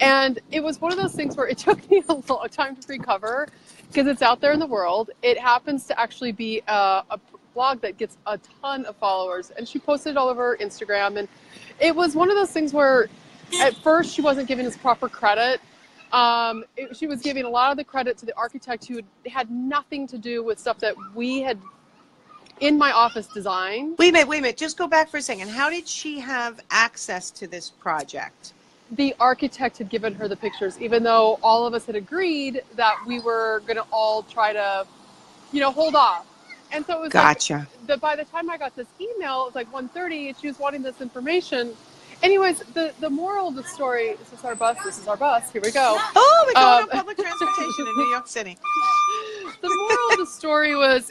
And it was one of those things where it took me a long time to recover, because it's out there in the world. It happens to actually be a blog that gets a ton of followers, and she posted it all over Instagram. And it was one of those things where at first she wasn't giving us proper credit. She was giving a lot of the credit to the architect who had nothing to do with stuff that we had in my office designed. Wait a minute. Just go back for a second. How did she have access to this project? The architect had given her the pictures, even though all of us had agreed that we were going to all try to, hold off. And so it was gotcha. By the time I got this email, it was like 1:30, and she was wanting this information. Anyways, the moral of the story, this is our bus, here we go. Oh, we're going on public transportation in New York City. The moral of the story was,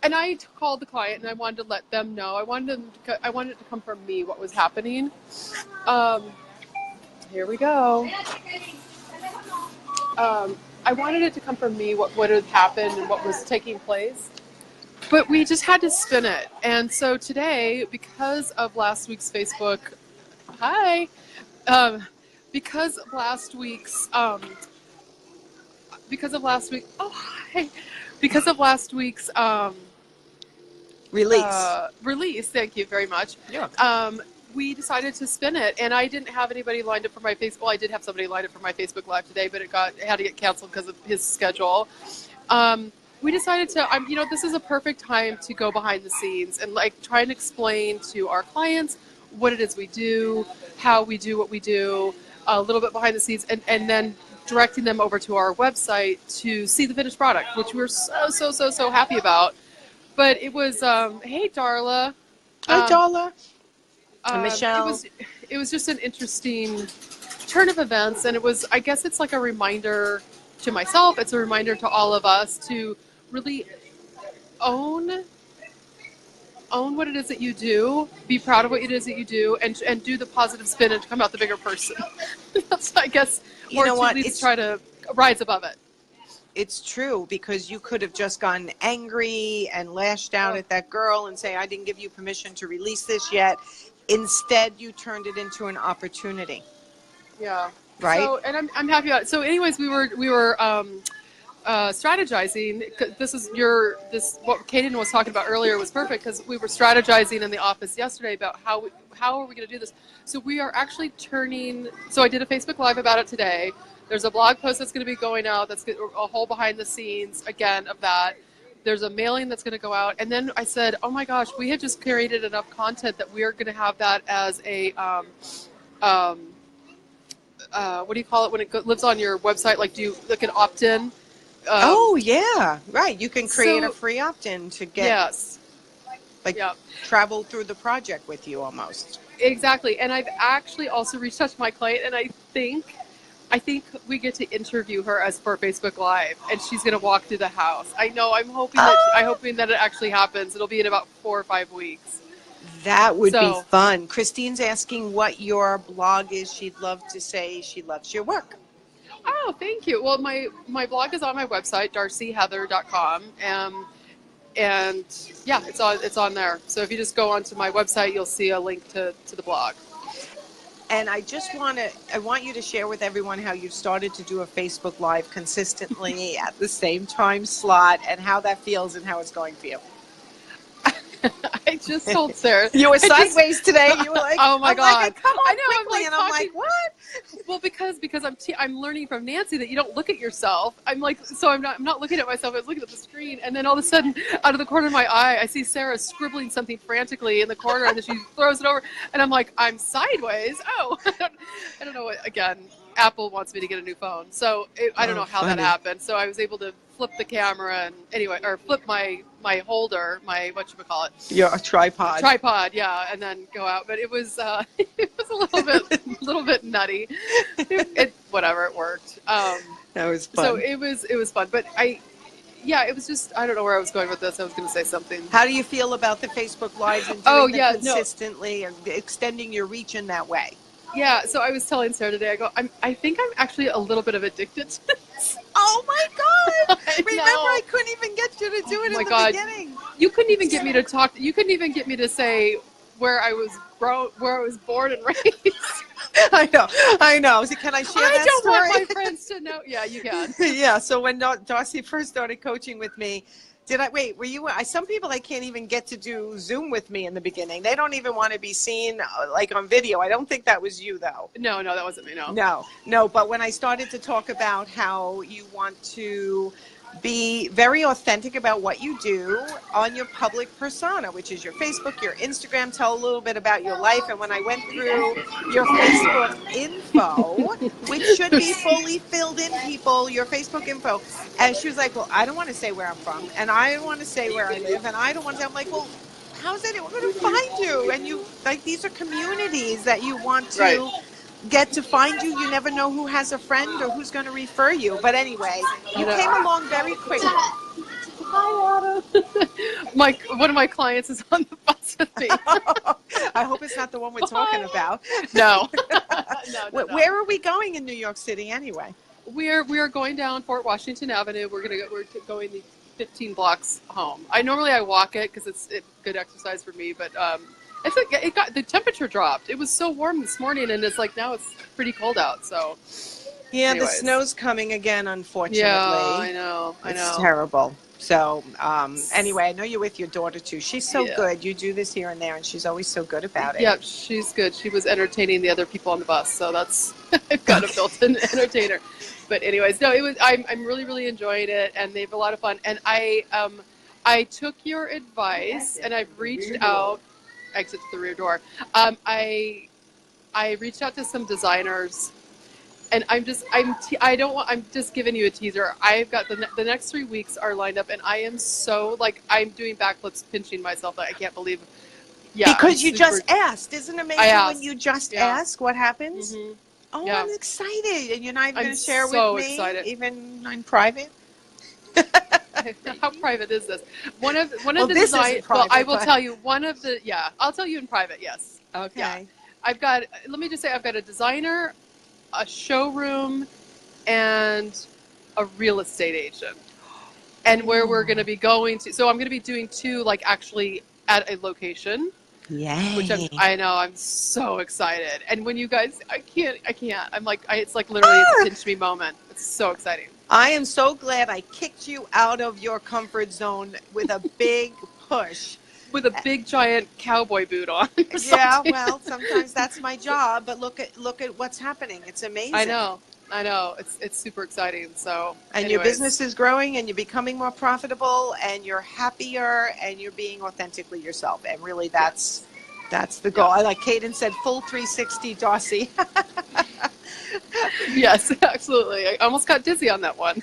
and I called the client and I wanted to let them know. I wanted it to come from me, what was happening. Here we go. I wanted it to come from me, what had happened and what was taking place. But we just had to spin it. And so today, because of last week's Facebook, because of last week's, release, thank you very much. Yeah. We decided to spin it, and I didn't have anybody lined up for my Facebook. Well, I did have somebody lined up for my Facebook Live today, but it had to get canceled because of his schedule. We decided to, this is a perfect time to go behind the scenes and try and explain to our clients what it is we do, how we do what we do, a little bit behind the scenes, and then directing them over to our website to see the finished product, which we're so happy about. But it was, hey, Darla. Hi, Darla. Michelle. It was just an interesting turn of events, and I guess it's like a reminder to myself, it's a reminder to all of us to really own what it is that you do, be proud of what it is that you do, and do the positive spin and come out the bigger person. That's, I guess, or at least try to rise above it. It's true, because you could have just gotten angry and lashed out at that girl and say, I didn't give you permission to release this yet. Instead, you turned it into an opportunity. Yeah. Right. So, and I'm happy about it. So anyways, we were strategizing. What Kaden was talking about earlier was perfect, because we were strategizing in the office yesterday about how are we going to do this. So we are actually so I did a Facebook Live about it today. There's a blog post that's going to be going out. That's a whole behind the scenes, again, of that. There's a mailing that's going to go out. And then I said, oh my gosh, we have just created enough content that we are going to have that as a, what do you call it when it lives on your website? Like an opt-in? Oh, yeah. Right. You can create a free opt-in to get, travel through the project with you almost. Exactly. And I've actually also reached out to my client, and I think we get to interview her as for Facebook Live, and she's going to walk through the house. I know. I'm hoping that it actually happens. It'll be in about 4 or 5 weeks. That would be fun. Christine's asking what your blog is. She'd love to say she loves your work. Oh, thank you. Well, my blog is on my website, darcyheather.com. And yeah, it's on there. So if you just go onto my website, you'll see a link to the blog. And I want you to share with everyone how you've started to do a Facebook Live consistently at the same time slot, and how that feels and how it's going for you. I just told Sarah. You were sideways today. You were like, oh my God. Like, come on, I know, quickly. I'm like, what? Well, because I'm learning from Nancy that you don't look at yourself. I'm not looking at myself. I was looking at the screen, and then all of a sudden, out of the corner of my eye, I see Sarah scribbling something frantically in the corner, and then she throws it over, and I'm like, I'm sideways. Oh, I don't know what. Again, Apple wants me to get a new phone, so I don't know how that happened. So I was able to flip the camera and anyway, or flip my holder, my Your tripod. tripod, yeah, and then go out. But it was it was a little bit nutty. Whatever, it worked. That was fun. So it was fun. But it was just, I don't know where I was going with this. I was going to say something. How do you feel about the Facebook Lives and doing them consistently and extending your reach in that way? Yeah, so I was telling Sarah today, I think I'm actually a little bit of addicted to this. Oh my God! Remember, I couldn't even get you to do it in the beginning. You couldn't even get me to talk. You couldn't even get me to say where I was born and raised. I know. So can I share that story? I don't want my friends to know. Yeah, you can. Yeah. So when Darcy first started coaching with me, were you? Some people I can't even get to do Zoom with me in the beginning. They don't even want to be seen like on video. I don't think that was you though. No, that wasn't me. No. No. But when I started to talk about how you want to be very authentic about what you do on your public persona, which is your Facebook, your Instagram, tell a little bit about your life. And when I went through your Facebook info, which should be fully filled in, people, your Facebook info, and she was like, well, I don't want to say where I'm from, and I don't want to say where I live, and I don't want to. I'm like, well, how's it? We're going to find you. And you, like, these are communities that you want to get to find you. You never know who has a friend or who's going to refer you. But anyway, you came along very quickly. Hi, Adam. One of my clients is on the bus with me. I hope it's not the one we're talking about. No. No. Where are we going in New York City anyway? We are going down Fort Washington Avenue. We're going the 15 blocks home. I walk it because it's good exercise for me, but the temperature dropped. It was so warm this morning, and it's like now it's pretty cold out. So yeah, anyways. The snow's coming again, unfortunately. Yeah, I know. It's terrible. So anyway, I know you're with your daughter too. She's so good. You do this here and there, and she's always so good about it. Yeah, she's good. She was entertaining the other people on the bus, so that's I've got a built-in entertainer. But anyways, no, it was. I'm really, really enjoying it, and they have a lot of fun. And I took your advice, and I've reached out. Exit to the rear door. I reached out to some designers, and I'm just giving you a teaser. I've got the next 3 weeks are lined up, and I am so I'm doing backflips, pinching myself. I can't believe. Yeah, because you just asked. Isn't it amazing when you just ask what happens? Mm-hmm. Oh, yeah. I'm excited, and you're not even going to share so with me, excited. Even in private. How private is this? One of the design. Well, I will tell you one of the. Yeah, I'll tell you in private. Yes. Okay. Yeah. I've got. Let me just say, I've got a designer, a showroom, and a real estate agent, and where we're going to be going to. So I'm going to be doing two, actually at a location. Yeah. Which I know. I'm so excited. And when you guys, I can't. I'm like, it's like literally it's a pinch me moment. It's so exciting. I am so glad I kicked you out of your comfort zone with a big push. With a big giant cowboy boot on. Yeah, well, sometimes that's my job, but look at what's happening. It's amazing. I know. It's super exciting. So and your business is growing, and you're becoming more profitable, and you're happier, and you're being authentically yourself. And really, that's the goal. I like Kaden said, full 360, Darcy. Yes, absolutely. I almost got dizzy on that one.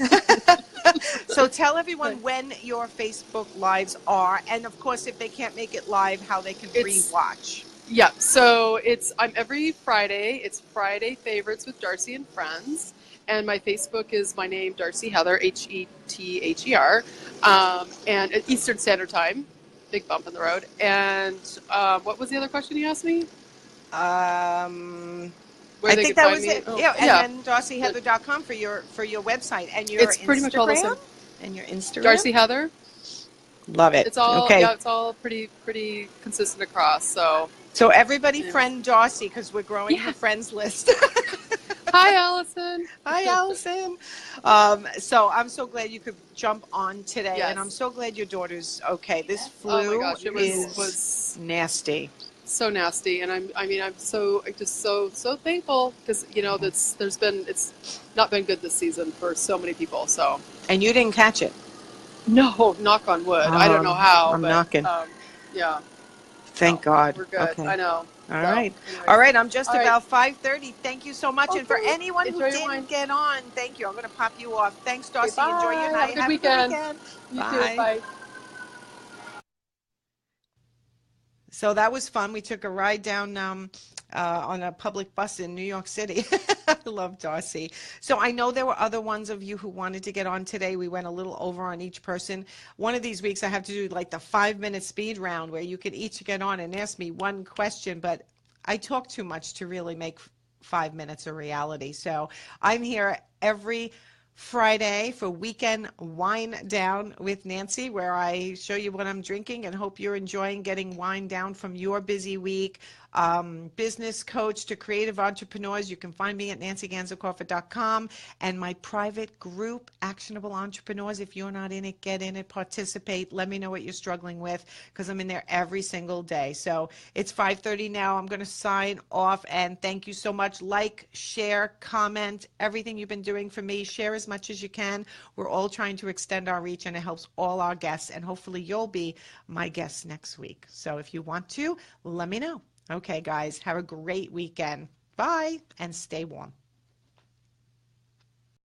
So tell everyone when your Facebook Lives are, and of course, if they can't make it live, how they can rewatch. Yeah, so I'm every Friday. It's Friday Favorites with Darcy and Friends, and my Facebook is my name, Darcy Heather, Hether, and at Eastern Standard Time. Big bump in the road. And what was the other question you asked me? I think that was it. And then DarcyHeather.com for your website and your It's pretty much all the same. And your Instagram. Darcy Heather. Love it. It's all it's all pretty consistent across. So everybody friend Darcy because we're growing the friends list. Hi, Allison. Hi, Allison. So I'm so glad you could jump on today, and I'm so glad your daughter's okay. This flu oh my gosh, it was nasty. So nasty, and I'm just so thankful because it's not been good this season for so many people. So and you didn't catch it? No, knock on wood. I don't know how. I'm knocking. Yeah. Thank So God. we're good. Okay. I know. All So, right. anyways. All right. I'm just All right. about 5:30. Thank you so much. And for Okay. anyone who Enjoy your didn't wine. get on, thank you. I'm going to pop you off. Thanks, Okay, Darcy. Enjoy your bye. Have a night. good Have a good weekend. weekend. You too. Bye. Bye. So that was fun. We took a ride down on a public bus in New York City. I love Darcy. So I know there were other ones of you who wanted to get on today. We went a little over on each person. One of these weeks I have to do like the 5-minute speed round where you could each get on and ask me one question, but I talk too much to really make 5 minutes a reality. So I'm here every Friday for Weekend Wine Down with Nancy, where I show you what I'm drinking and hope you're enjoying getting wine down from your busy week. Business coach to creative entrepreneurs. You can find me at nancyganzakoffa.com, and my private group, Actionable Entrepreneurs. If you're not in it, get in it, participate. Let me know what you're struggling with, because I'm in there every single day. So it's 5:30 now. I'm going to sign off, and thank you so much. Like, share, comment, everything you've been doing for me. Share as much as you can. We're all trying to extend our reach, and it helps all our guests, and hopefully you'll be my guest next week. So if you want to, let me know. Okay, guys, have a great weekend. Bye, and stay warm.